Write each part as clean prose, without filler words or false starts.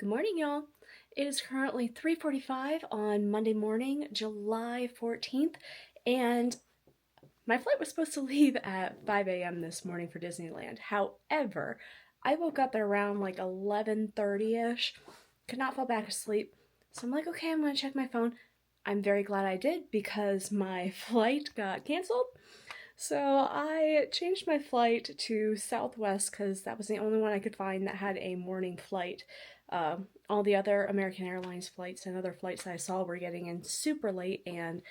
Good morning, y'all. It is currently 3:45 on Monday morning, July 14th, and my flight was supposed to leave at 5 a.m. this morning for Disneyland. However, I woke up at around like 11:30ish, could not fall back asleep. So I'm like, okay, I'm gonna check my phone. I'm very glad I did because my flight got canceled. So I changed my flight to Southwest because that was the only one I could find that had a morning flight. All the other American Airlines flights and other flights I saw were getting in super late, and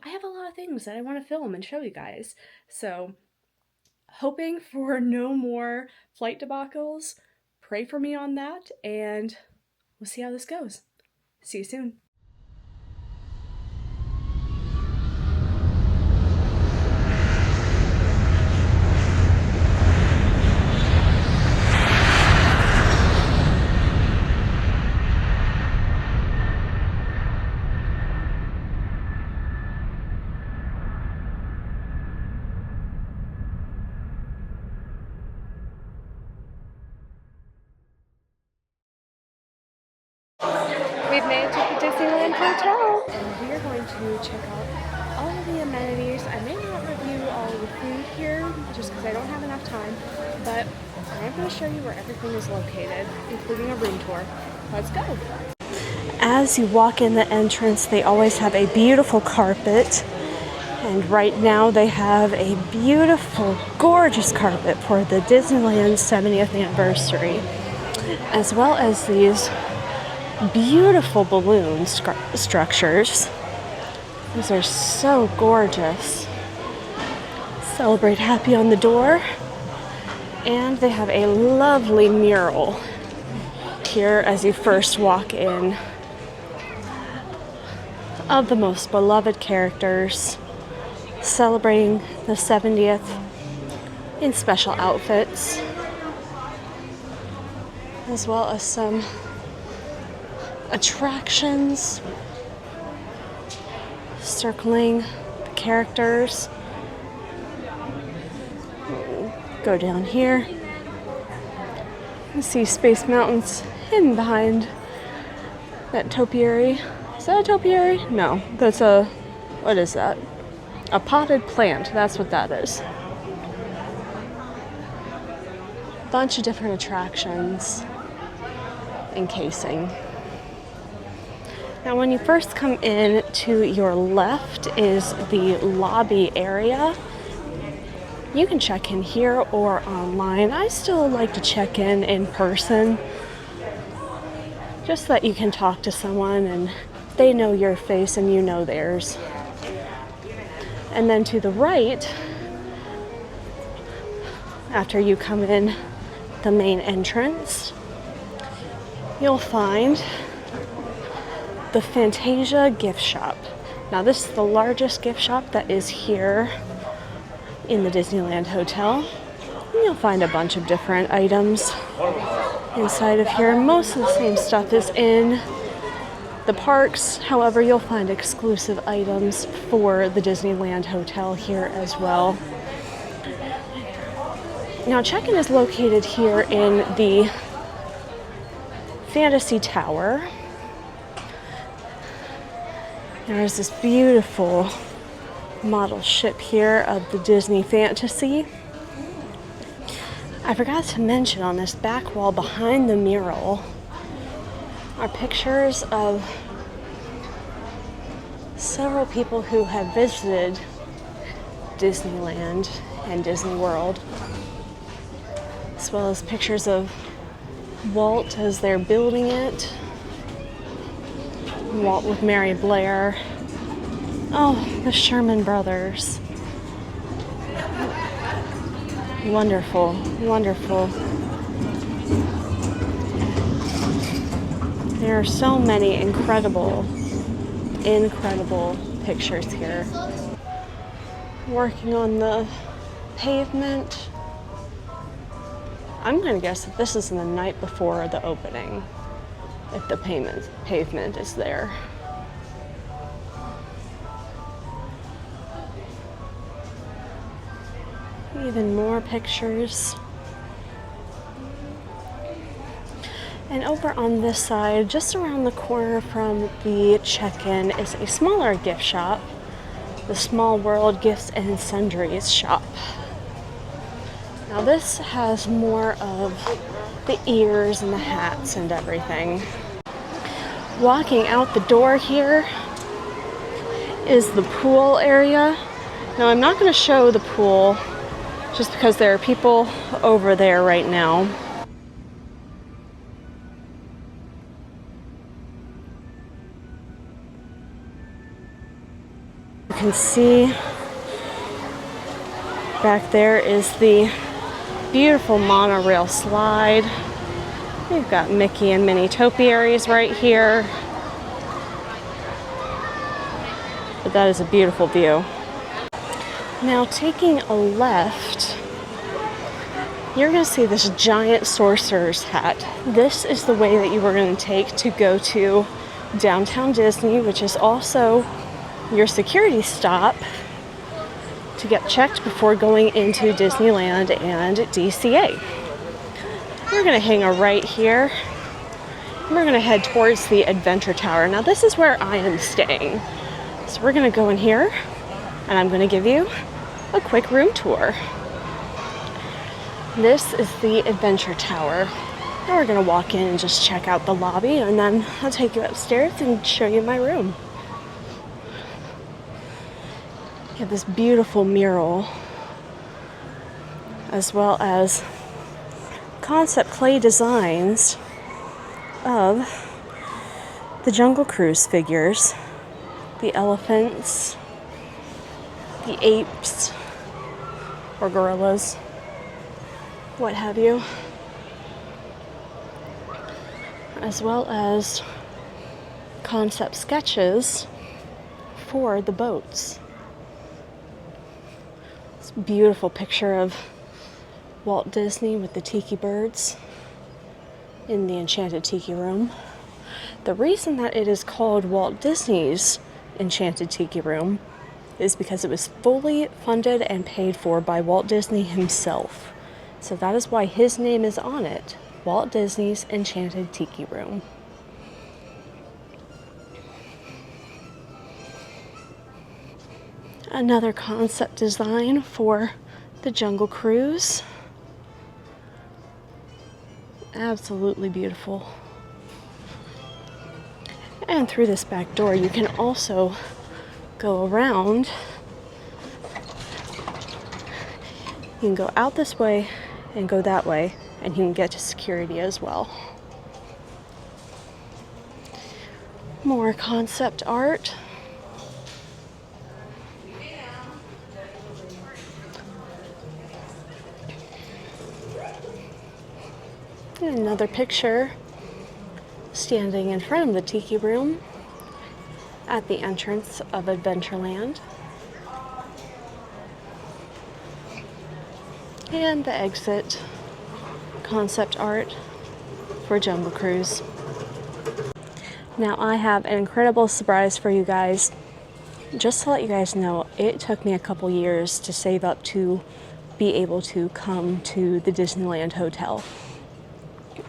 I have a lot of things that I want to film and show you guys. So, hoping for no more flight debacles. Pray for me on that, and we'll see how this goes. See you soon. We've made it to the Disneyland Hotel, and we are going to check out all of the amenities. I may not review all of the food here, just because I don't have enough time, but I am going to show you where everything is located, including a room tour. Let's go! As you walk in the entrance, they always have a beautiful carpet, and right now they have a beautiful, gorgeous carpet for the Disneyland 70th anniversary, as well as these beautiful balloon structures. These are so gorgeous. Celebrate Happy on the door. And they have a lovely mural here as you first walk in of the most beloved characters celebrating the 70th in special outfits, as well as some attractions circling the characters. Go down here and see Space Mountain's hidden behind that topiary. Is that a topiary? No, that's a, what is that? A potted plant, that's what that is. Bunch of different attractions encasing. Now, when you first come in, to your left is the lobby area. You can check in here or online. I still like to check in person, just so that you can talk to someone and they know your face and you know theirs. And then to the right, after you come in the main entrance, you'll find the Fantasia gift shop. Now, this is the largest gift shop that is here in the Disneyland Hotel. And you'll find a bunch of different items inside of here. Most of the same stuff is in the parks. However, you'll find exclusive items for the Disneyland Hotel here as well. Now, check-in is located here in the Fantasy Tower. There's this beautiful model ship here of the Disney Fantasy. I forgot to mention, on this back wall behind the mural are pictures of several people who have visited Disneyland and Disney World, as well as pictures of Walt as they're building it. Walt with Mary Blair. Oh, the Sherman Brothers. Wonderful, wonderful. There are so many incredible pictures here. Working on the pavement. I'm going to guess that this is the night before the opening, if the pavement is there. Even more pictures. And over on this side, just around the corner from the check-in, is a smaller gift shop, the Small World Gifts and Sundries shop. Now this has more of the ears and the hats and everything. Walking out the door here is the pool area. Now I'm not going to show the pool just because there are people over there right now. You can see back there is the beautiful monorail slide. We've got Mickey and Minnie topiaries right here. But that is a beautiful view. Now taking a left, you're going to see this giant sorcerer's hat. This is the way that you were going to take to go to Downtown Disney, which is also your security stop to get checked before going into Disneyland and DCA. We're going to hang a right here. We're going to head towards the Adventure Tower. Now this is where I am staying. So we're going to go in here and I'm going to give you a quick room tour. This is the Adventure Tower. Now we're going to walk in and just check out the lobby, and then I'll take you upstairs and show you my room. You have this beautiful mural, as well as concept clay designs of the Jungle Cruise figures, the elephants, the apes, or gorillas, what have you, as well as concept sketches for the boats. This beautiful picture of Walt Disney with the tiki birds in the Enchanted Tiki Room. The reason that it is called Walt Disney's Enchanted Tiki Room is because it was fully funded and paid for by Walt Disney himself. So that is why his name is on it, Walt Disney's Enchanted Tiki Room. Another concept design for the Jungle Cruise. Absolutely beautiful. And through this back door, you can also go around. You can go out this way and go that way, and you can get to security as well. More concept art. And another picture standing in front of the Tiki Room at the entrance of Adventureland. And the exit concept art for Jungle Cruise. Now I have an incredible surprise for you guys. Just to let you guys know, it took me a couple years to save up to be able to come to the Disneyland Hotel.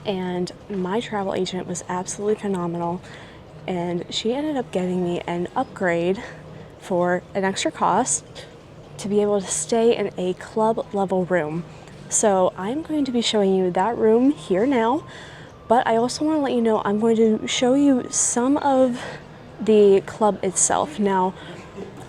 And my travel agent was absolutely phenomenal, and she ended up getting me an upgrade for an extra cost to be able to stay in a club level room. So I'm going to be showing you that room here now, but I also want to let you know I'm going to show you some of the club itself. Now,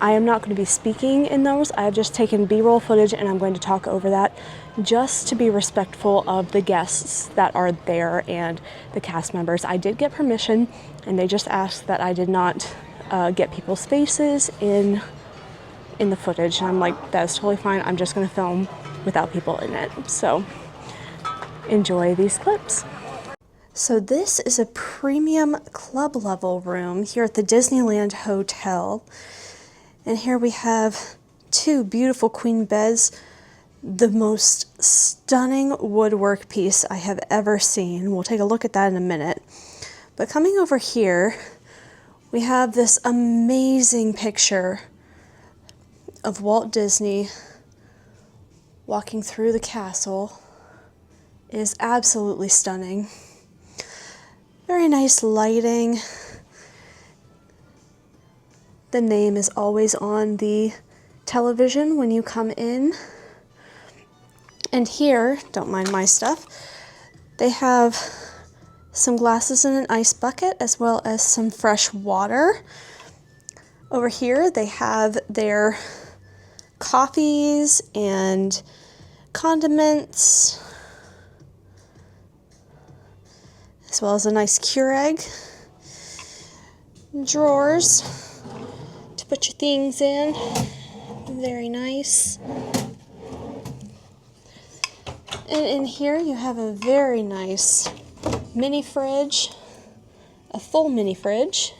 I am not going to be speaking in those. I have just taken B-roll footage and I'm going to talk over that just to be respectful of the guests that are there and the cast members. I did get permission, and they just asked that I did not get people's faces in the footage. And I'm like, that's totally fine. I'm just going to film without people in it. So enjoy these clips. So this is a premium club level room here at the Disneyland Hotel. And here we have two beautiful queen beds, the most stunning woodwork piece I have ever seen. We'll take a look at that in a minute. But coming over here, we have this amazing picture of Walt Disney walking through the castle. It is absolutely stunning. Very nice lighting. The name is always on the television when you come in. And here, don't mind my stuff, they have some glasses and an ice bucket as well as some fresh water. Over here they have their coffees and condiments, as well as a nice Keurig. Drawers to put your things in. Very nice. And in here you have a very nice mini fridge, a full mini fridge.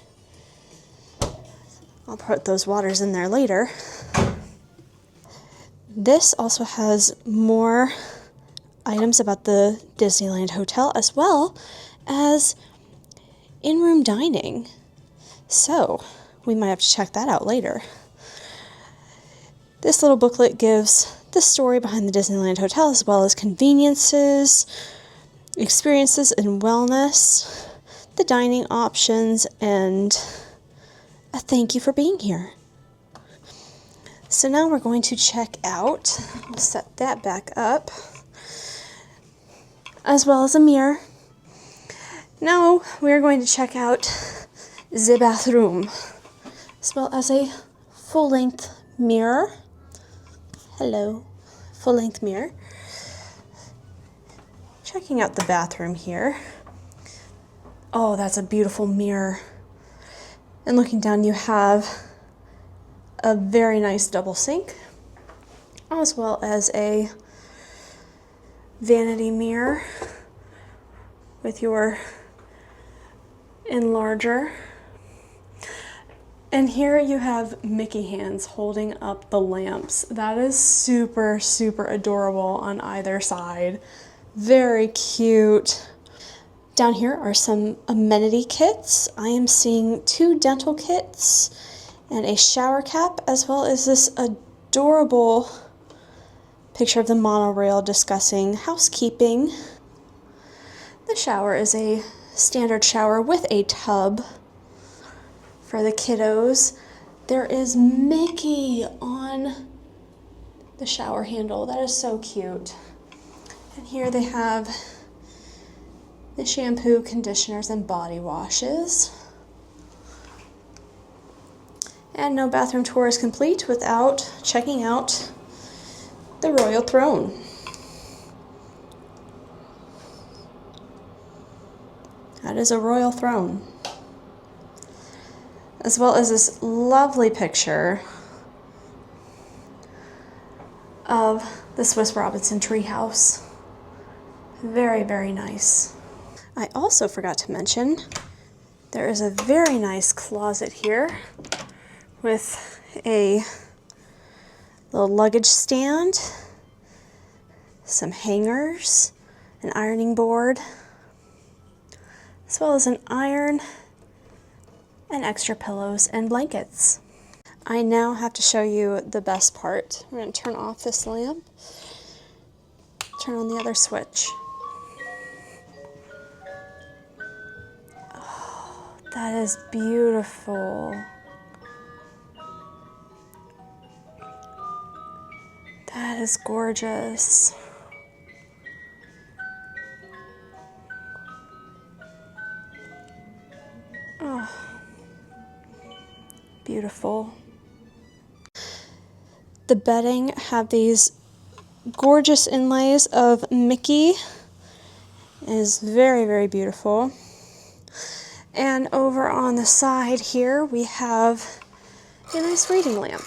I'll put those waters in there later. This also has more items about the Disneyland Hotel as well as in-room dining. So we might have to check that out later. This little booklet gives the story behind the Disneyland Hotel as well as conveniences, experiences and wellness, the dining options, and a thank you for being here. So now we're going to check out, we'll set that back up, as well as a mirror. Now we're going to check out the bathroom, as well as a full-length mirror. Hello, full-length mirror. Checking out the bathroom here. Oh, that's a beautiful mirror. And looking down, you have a very nice double sink, as well as a vanity mirror with your enlarger. And here you have Mickey hands holding up the lamps. That is super, super adorable on either side. Very cute. Down here are some amenity kits. I am seeing 2 dental kits and a shower cap, as well as this adorable picture of the monorail discussing housekeeping. The shower is a standard shower with a tub for the kiddos. There is Mickey on the shower handle. That is so cute. And here they have the shampoo, conditioners, and body washes. And no bathroom tour is complete without checking out the royal throne. That is a royal throne. As well as this lovely picture of the Swiss Robinson treehouse. Very, very nice. I also forgot to mention there is a very nice closet here with a little luggage stand, some hangers, an ironing board, as well as an iron and extra pillows and blankets. I now have to show you the best part. We're going to turn off this lamp, turn on the other switch. Oh, that is beautiful. That is gorgeous. Oh, beautiful. The bedding have these gorgeous inlays of Mickey. It is very, very beautiful. And over on the side here, we have a nice reading lamp.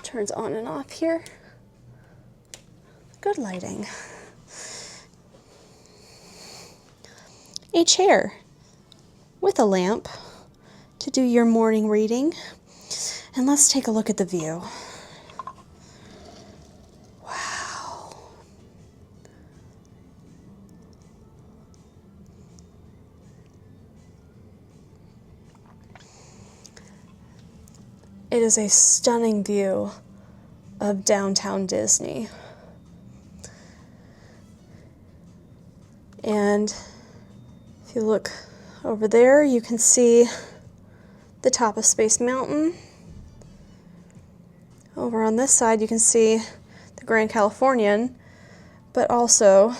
Turns on and off here. Good lighting. A chair with a lamp to do your morning reading. And let's take a look at the view. Wow. It is a stunning view of downtown Disney. And if you look over there, you can see the top of Space Mountain. Over on this side, you can see the Grand Californian, but also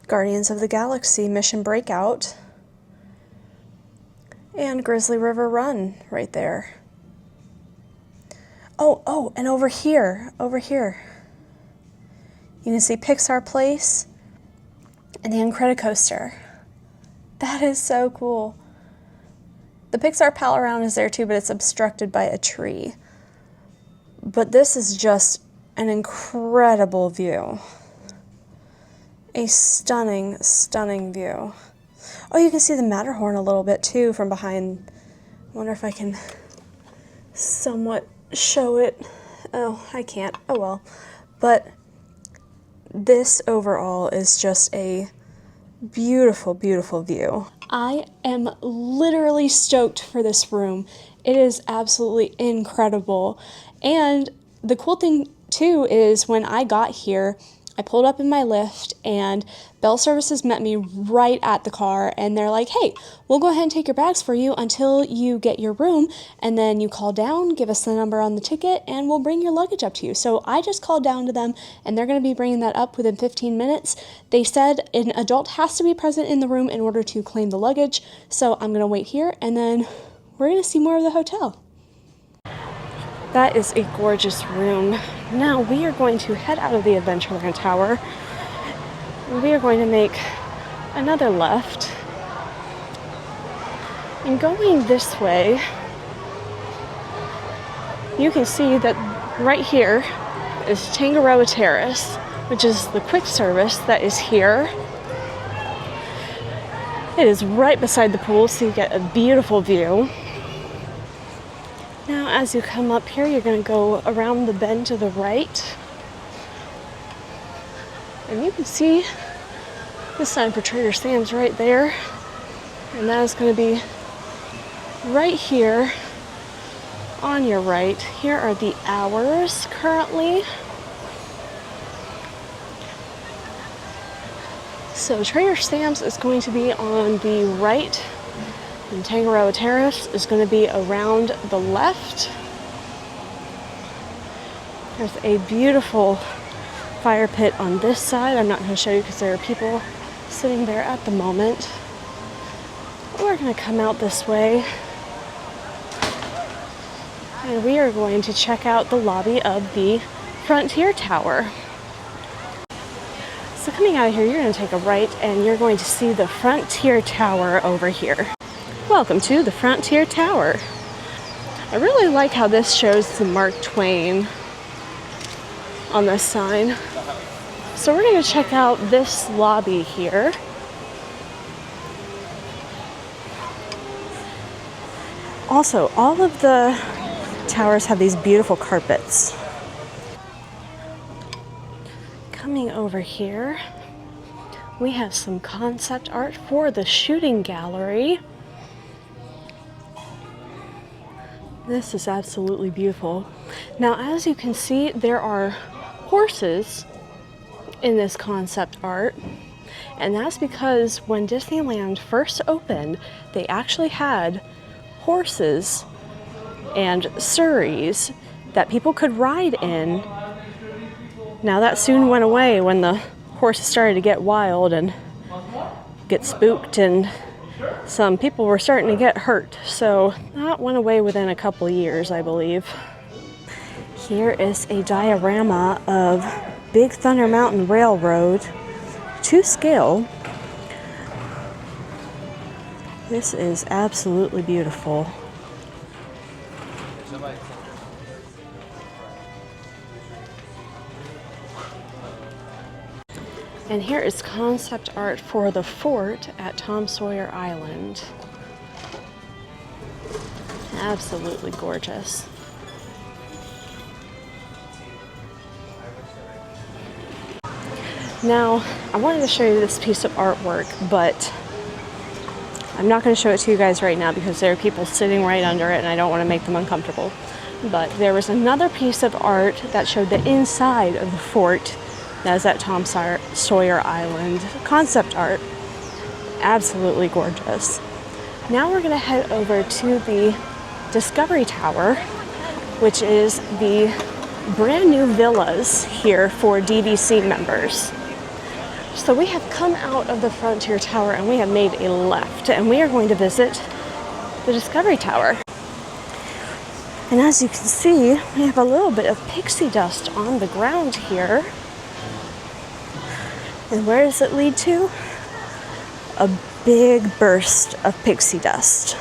Guardians of the Galaxy Mission Breakout and Grizzly River Run right there. Oh, and over here, you can see Pixar Place and the Incredicoaster. That is so cool. The Pixar pal around is there too, but it's obstructed by a tree. But this is just an incredible view. A stunning, stunning view. Oh, you can see the Matterhorn a little bit too from behind. I wonder if I can somewhat show it. Oh, I can't. Oh well. But this overall is just a beautiful, beautiful view. I am literally stoked for this room. It is absolutely incredible. And the cool thing too is when I got here, I pulled up in my Lyft and Bell Services met me right at the car and they're like, hey, we'll go ahead and take your bags for you until you get your room, and then you call down, give us the number on the ticket, and we'll bring your luggage up to you. So I just called down to them and they're going to be bringing that up within 15 minutes. They said an adult has to be present in the room in order to claim the luggage, so I'm going to wait here and then we're going to see more of the hotel. That is a gorgeous room. Now we are going to head out of the Adventureland Tower. We are going to make another left. And going this way, you can see that right here is Tangaroa Terrace, which is the quick service that is here. It is right beside the pool, so you get a beautiful view. Now, as you come up here, you're going to go around the bend to the right. And you can see the sign for Trader Sam's right there. And that is going to be right here on your right. Here are the hours currently. So Trader Sam's is going to be on the right. And Tangaroa Terrace is going to be around the left. There's a beautiful fire pit on this side. I'm not going to show you because there are people sitting there at the moment. We're going to come out this way. And we are going to check out the lobby of the Frontier Tower. So coming out of here, you're going to take a right and you're going to see the Frontier Tower over here. Welcome to the Frontier Tower. I really like how this shows the Mark Twain on this sign. So we're going to check out this lobby here. Also, all of the towers have these beautiful carpets. Coming over here, we have some concept art for the shooting gallery. This is absolutely beautiful. Now, as you can see, there are horses in this concept art, and that's because when Disneyland first opened, they actually had horses and surreys that people could ride in. Now, that soon went away when the horses started to get wild and get spooked, and some people were starting to get hurt, so that went away within a couple years, I believe. Here is a diorama of Big Thunder Mountain Railroad to scale. This is absolutely beautiful. And here is concept art for the fort at Tom Sawyer Island. Absolutely gorgeous. Now, I wanted to show you this piece of artwork, but I'm not going to show it to you guys right now because there are people sitting right under it and I don't want to make them uncomfortable. But there was another piece of art that showed the inside of the fort That is at Tom Sawyer Island. Concept art. Absolutely gorgeous. Now we're going to head over to the Discovery Tower, which is the brand new villas here for DVC members. So we have come out of the Frontier Tower and we have made a left, and we are going to visit the Discovery Tower. And as you can see, we have a little bit of pixie dust on the ground here. And where does it lead to? A big burst of pixie dust.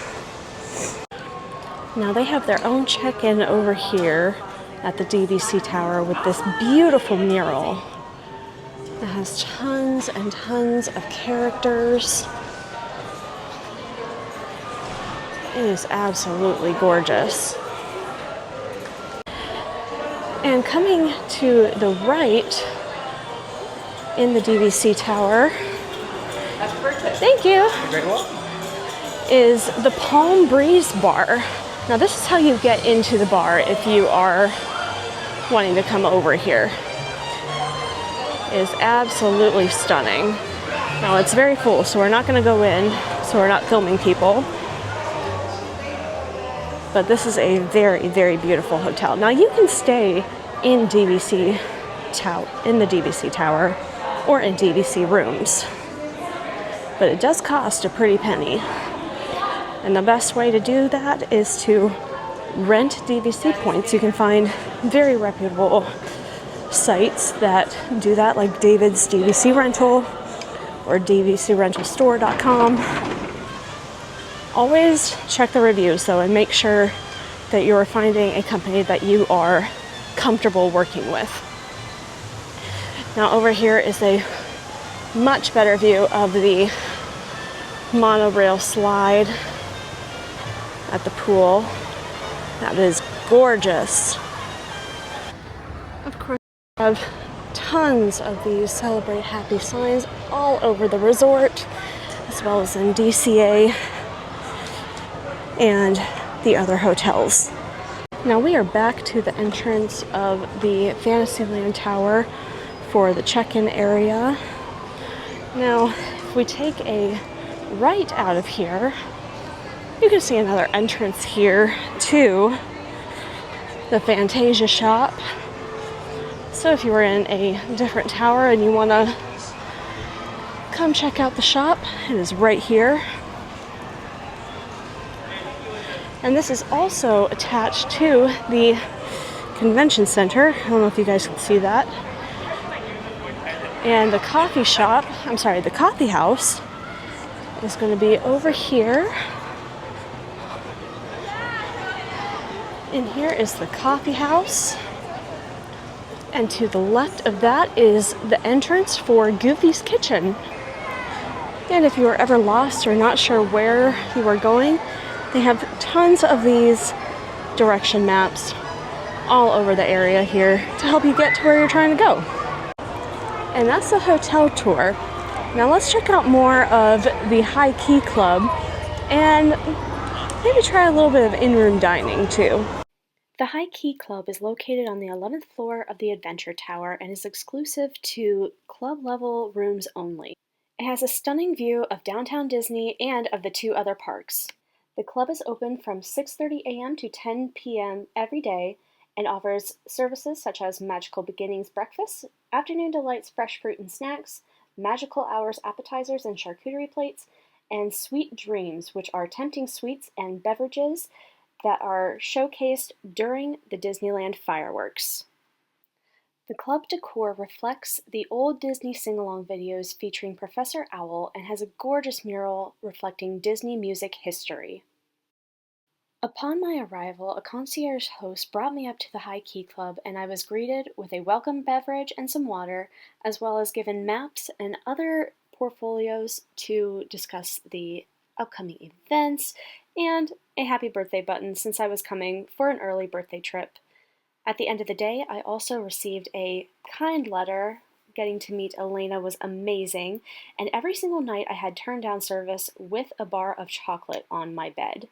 Now they have their own check-in over here at the DVC Tower with this beautiful mural. It has tons and tons of characters. It is absolutely gorgeous. And coming to the right in the DVC Tower, thank you, is the Palm Breeze Bar. Now this is how you get into the bar if you are wanting to come over here. It is absolutely stunning. Now it's very full, so we're not going to go in, so we're not filming people. But this is a very, very beautiful hotel. Now you can stay in the DVC Tower or in DVC rooms, but it does cost a pretty penny. And the best way to do that is to rent DVC points. You can find very reputable sites that do that, like David's DVC Rental or DVCRentalStore.com. Always check the reviews though, and make sure that you are finding a company that you are comfortable working with. Now over here is a much better view of the monorail slide at the pool. That is gorgeous. Of course, we have tons of these Celebrate Happy signs all over the resort, as well as in DCA and the other hotels. Now we are back to the entrance of the Fantasyland Tower for the check-in area. Now, if we take a right out of here, you can see another entrance here to the Fantasia shop. So if you were in a different tower and you want to come check out the shop, it is right here. And this is also attached to the convention center. I don't know if you guys can see that. And the coffee house is going to be over here. And here is the coffee house. And to the left of that is the entrance for Goofy's Kitchen. And if you are ever lost or not sure where you are going, they have tons of these direction maps all over the area here to help you get to where you're trying to go. And that's the hotel tour. Now let's check out more of the High Key Club and maybe try a little bit of in-room dining too. The High Key Club is located on the 11th floor of the Adventure Tower and is exclusive to club level rooms only. It has a stunning view of downtown Disney and of the two other parks. The club is open from 6:30 a.m. to 10 p.m. every day and offers services such as Magical Beginnings breakfast, Afternoon Delights fresh fruit and snacks, Magical Hours appetizers and charcuterie plates, and Sweet Dreams, which are tempting sweets and beverages that are showcased during the Disneyland fireworks. The club decor reflects the old Disney sing-along videos featuring Professor Owl and has a gorgeous mural reflecting Disney music history. Upon my arrival, a concierge host brought me up to the High Key Club, and I was greeted with a welcome beverage and some water, as well as given maps and other portfolios to discuss the upcoming events, and a happy birthday button since I was coming for an early birthday trip. At the end of the day, I also received a kind letter. Getting to meet Elena was amazing, and every single night I had turn-down service with a bar of chocolate on my bed.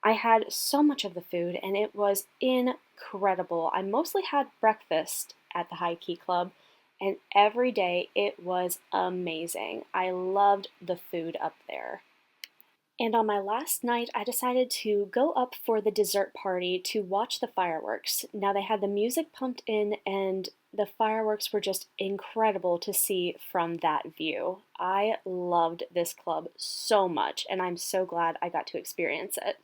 I had so much of the food, and it was incredible. I mostly had breakfast at the High Key Club, and every day it was amazing. I loved the food up there. And on my last night, I decided to go up for the dessert party to watch the fireworks. Now, they had the music pumped in, and the fireworks were just incredible to see from that view. I loved this club so much, and I'm so glad I got to experience it.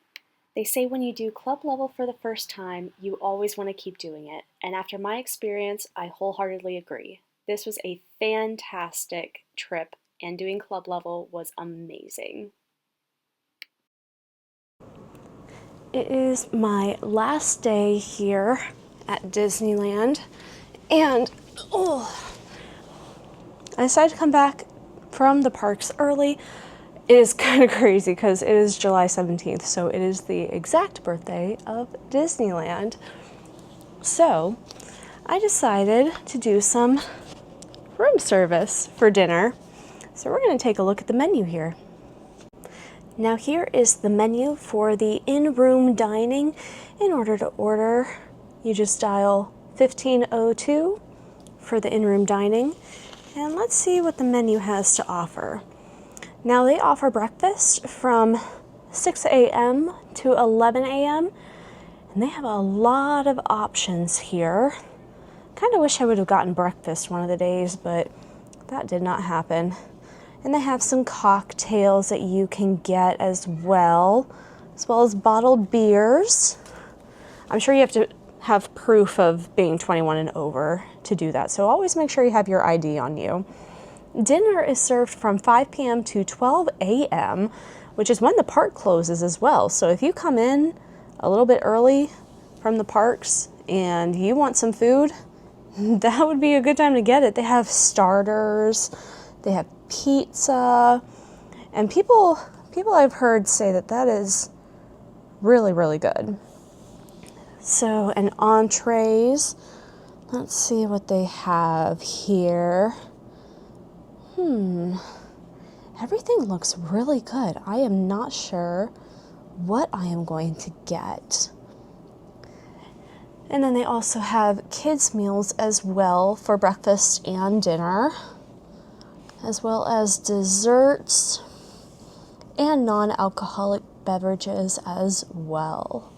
They say when you do club level for the first time, you always want to keep doing it. And after my experience, I wholeheartedly agree. This was a fantastic trip, and doing club level was amazing. It is my last day here at Disneyland, and I decided to come back from the parks early. It is kind of crazy because it is July 17th, so it is the exact birthday of Disneyland. So I decided to do some room service for dinner. So we're going to take a look at the menu here. Now here is the menu for the in-room dining. In order to order, you just dial 1502 for the in-room dining. And let's see what the menu has to offer. Now they offer breakfast from 6 a.m. to 11 a.m. and they have a lot of options here. Kind of wish I would have gotten breakfast one of the days, but that did not happen. And they have some cocktails that you can get as well as bottled beers. I'm sure you have to have proof of being 21 and over to do that, so always make sure you have your ID on you. Dinner is served from 5 p.m. to 12 a.m., which is when the park closes as well. So if you come in a little bit early from the parks and you want some food, that would be a good time to get it. They have starters, they have pizza, and people I've heard say that is really, really good. So, and entrees, let's see what they have here. Everything looks really good. I am not sure what I am going to get. And then they also have kids' meals as well for breakfast and dinner, as well as desserts and non-alcoholic beverages as well.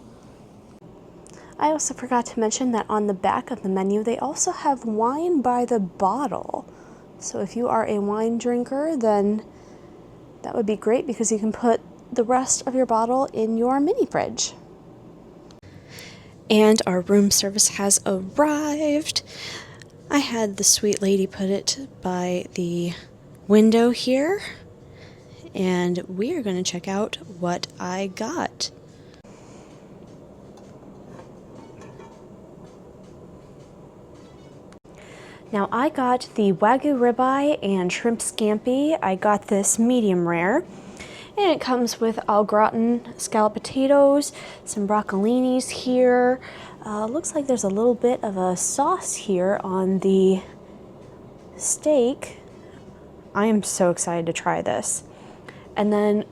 I also forgot to mention that on the back of the menu, they also have wine by the bottle. So if you are a wine drinker, then that would be great because you can put the rest of your bottle in your mini fridge. And our room service has arrived. I had the sweet lady put it by the window here, and we are going to check out what I got. Now I got the Wagyu ribeye and shrimp scampi. I got this medium rare, and it comes with au gratin scalloped potatoes, some broccolinis here. Looks like there's a little bit of a sauce here on the steak. I am so excited to try this. And then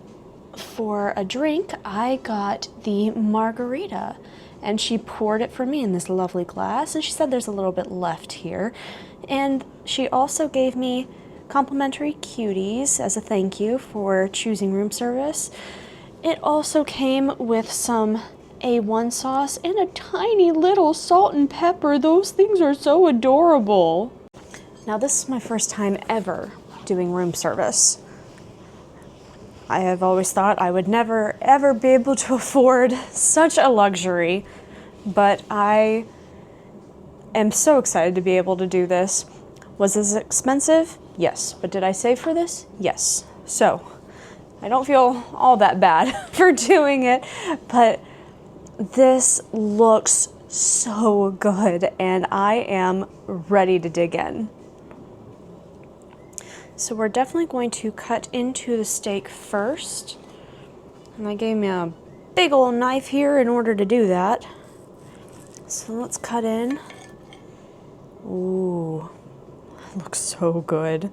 for a drink, I got the margarita, and she poured it for me in this lovely glass, and she said there's a little bit left here. And she also gave me complimentary cuties as a thank you for choosing room service. It also came with some A1 sauce and a tiny little salt and pepper. Those things are so adorable. Now this is my first time ever doing room service. I have always thought I would never ever be able to afford such a luxury, but I am so excited to be able to do this. Was this expensive? Yes. But did I save for this? Yes. So I don't feel all that bad for doing it, but this looks so good and I am ready to dig in. So we're definitely going to cut into the steak first. And they gave me a big old knife here in order to do that. So let's cut in. Ooh, that looks so good.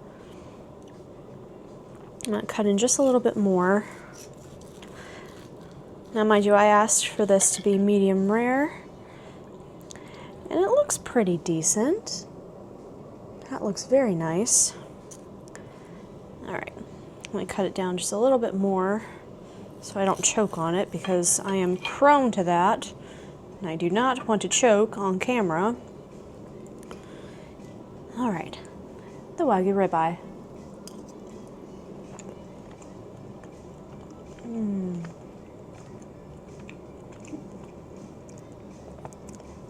I'm going to cut in just a little bit more. Now, mind you, I asked for this to be medium rare, and it looks pretty decent. That looks very nice. All right, let me cut it down just a little bit more so I don't choke on it, because I am prone to that, and I do not want to choke on camera. All right, the Wagyu ribeye.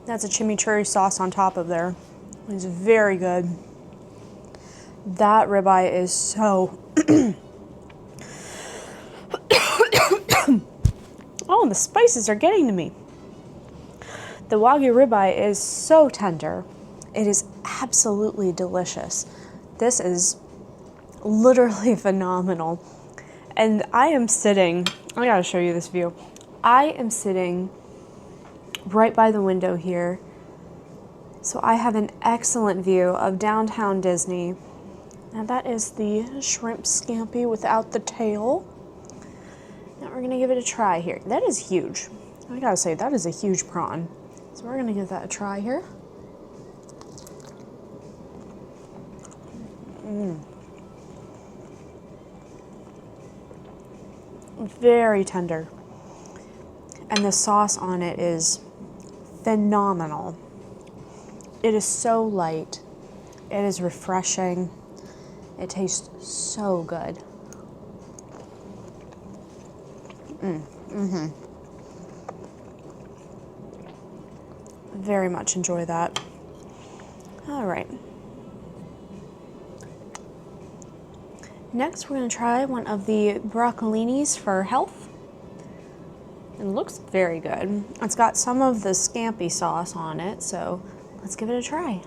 That's a chimichurri sauce on top of there. It's very good. That ribeye is so... Oh, the spices are getting to me. The Wagyu ribeye is so tender. It is absolutely delicious. This is literally phenomenal. And I am sitting... I gotta show you this view. I am sitting right by the window here. So I have an excellent view of downtown Disney. Now that is the shrimp scampi without the tail. Now we're gonna give it a try here. That is huge. I gotta say, that is a huge prawn. So we're gonna give that a try here. Very tender. And the sauce on it is phenomenal. It is so light. It is refreshing. It tastes so good. Very much enjoy that. All right. Next, we're going to try one of the broccolinis for health. It looks very good. It's got some of the scampi sauce on it, so let's give it a try.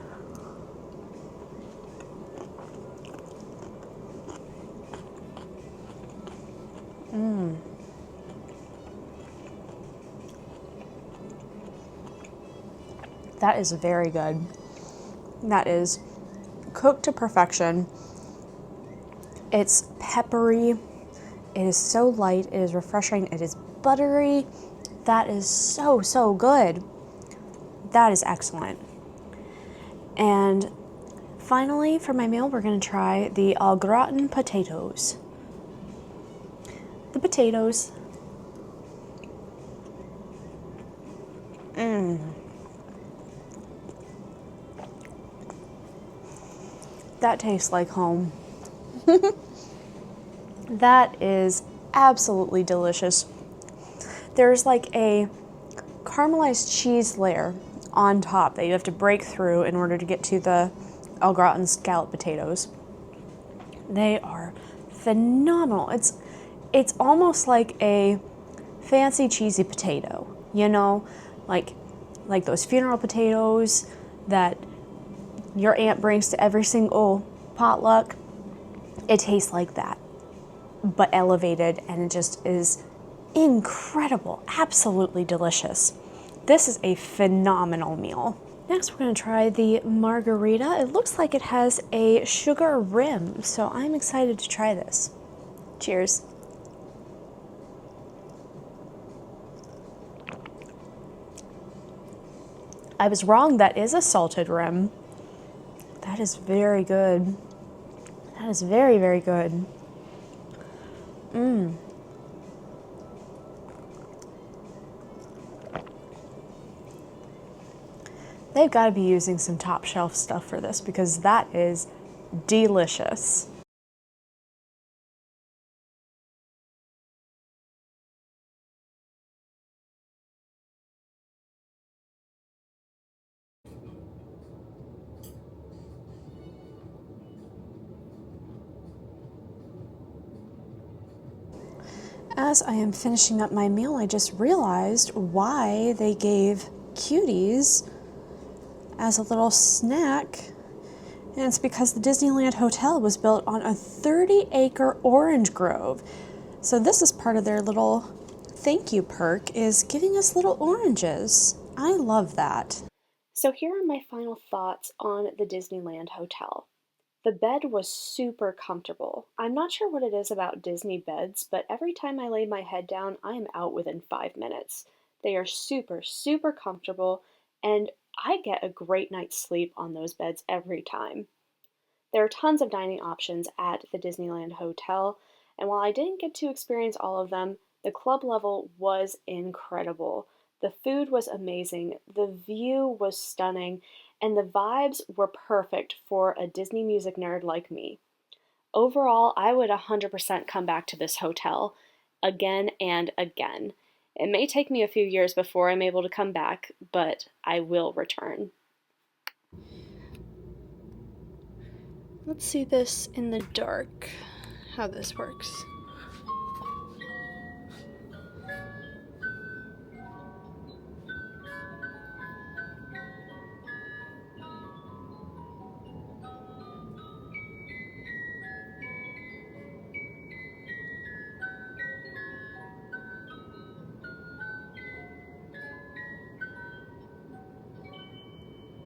That is very good. That is cooked to perfection. It's peppery. It is so light. It is refreshing. It is buttery. That is so, so good. That is excellent. And finally, for my meal, we're going to try the au gratin potatoes. The potatoes. That tastes like home. That is absolutely delicious. There's like a caramelized cheese layer on top that you have to break through in order to get to the au gratin scallop potatoes. They are phenomenal. It's almost like a fancy cheesy potato, you know, like those funeral potatoes that your aunt brings to every single potluck. It tastes like that, but elevated, and it just is incredible, absolutely delicious. This is a phenomenal meal. Next, we're going to try the margarita. It looks like it has a sugar rim, so I'm excited to try this. Cheers. I was wrong, that is a salted rim. That is very good. That is very, very good. They've got to be using some top shelf stuff for this, because that is delicious. As I am finishing up my meal, I just realized why they gave cuties as a little snack. And it's because the Disneyland Hotel was built on a 30-acre orange grove. So this is part of their little thank you perk, is giving us little oranges. I love that. So here are my final thoughts on the Disneyland Hotel. The bed was super comfortable. I'm not sure what it is about Disney beds, but every time I lay my head down, I am out within 5 minutes. They are super, super comfortable, and I get a great night's sleep on those beds every time. There are tons of dining options at the Disneyland Hotel, and while I didn't get to experience all of them, the club level was incredible. The food was amazing, the view was stunning, and the vibes were perfect for a Disney music nerd like me. Overall, I would 100% come back to this hotel again and again. It may take me a few years before I'm able to come back, but I will return. Let's see this in the dark, how this works.